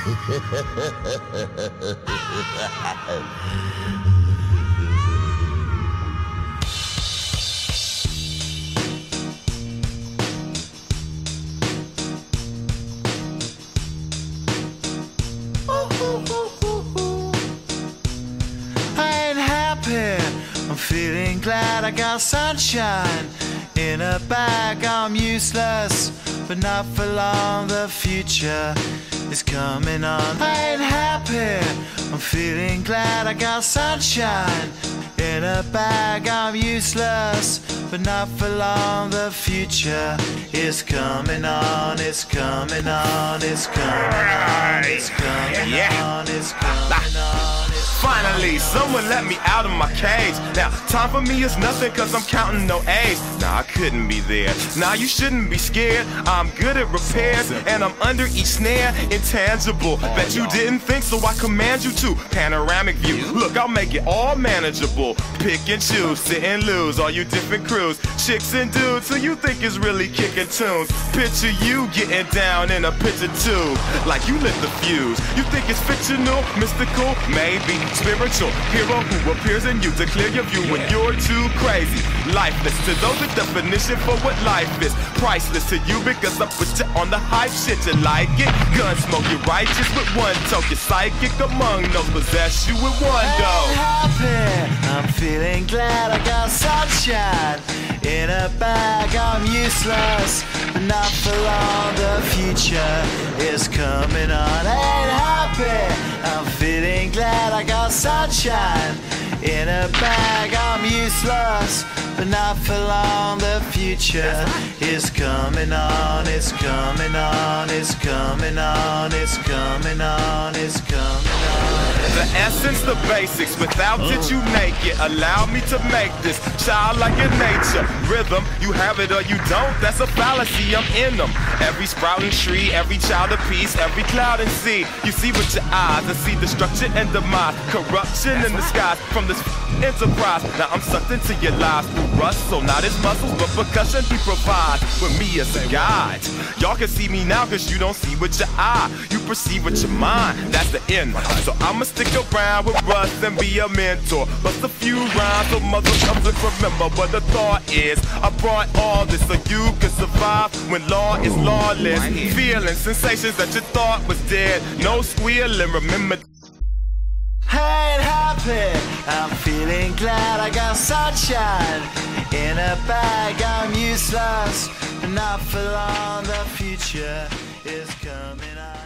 I'm feeling glad I got sunshine in a bag. I'm useless, but not for long. The future is coming on. I ain't happy. I'm feeling glad I got sunshine in a bag. I'm useless, but not for long. The future is coming on. It's coming on. It's coming on. It's coming on. It's coming on. Finally, someone let me out of my cage. Now, time for me is nothing cause I'm counting no A's. Nah, I couldn't be there. Nah, you shouldn't be scared. I'm good at repairs and I'm under each snare. Intangible, bet you didn't think, so I command you to. Panoramic view, look, I'll make it all manageable. Pick and choose, sit and lose, all you different crews. Chicks and dudes who you think is really kicking tunes. Picture you getting down in a picture tube, like you lit the fuse. You think it's fictional, mystical, maybe spiritual hero who appears in you to clear your view when you're too crazy. Lifeless to those, the definition for what life is. Priceless to you because I put you on the hype shit. You like it? Gun smoke, you're righteous with one toke. You're psychic among those, possess you with one go. Happy, I'm feeling glad I got sunshine in a bag. I'm useless, but not for long. The future is coming on. Ain't happy, I'm feeling glad I got sunshine in a bag. I'm useless, but not for long. The future is coming on. It's coming on. It's coming on. It's coming on. It's coming on. The essence, the basics, without it you naked. Allow me to make this childlike in nature. Rhythm, you have it or you don't, that's a fallacy, I'm in them. Every sprouting tree, every child of peace, every cloud and sea. You see with your eyes and see destruction and demise. Corruption in the skies from this enterprise. Now I'm sucked into your lives through rust, so not his muscles, but percussion he provides with me as a guide. Y'all can see me now cause you don't see with your eye. You perceive with your mind, that's the end. So I'ma stick around with Russ and be a mentor. Bust a few rhymes so mother comes and remember what the thought is. I brought all this so you can survive when law is lawless. Feeling sensations that you thought was dead. No squealing, remember. I ain't happy, I'm feeling glad I got sunshine in a bag. I'm useless, but not for long. The future is coming on.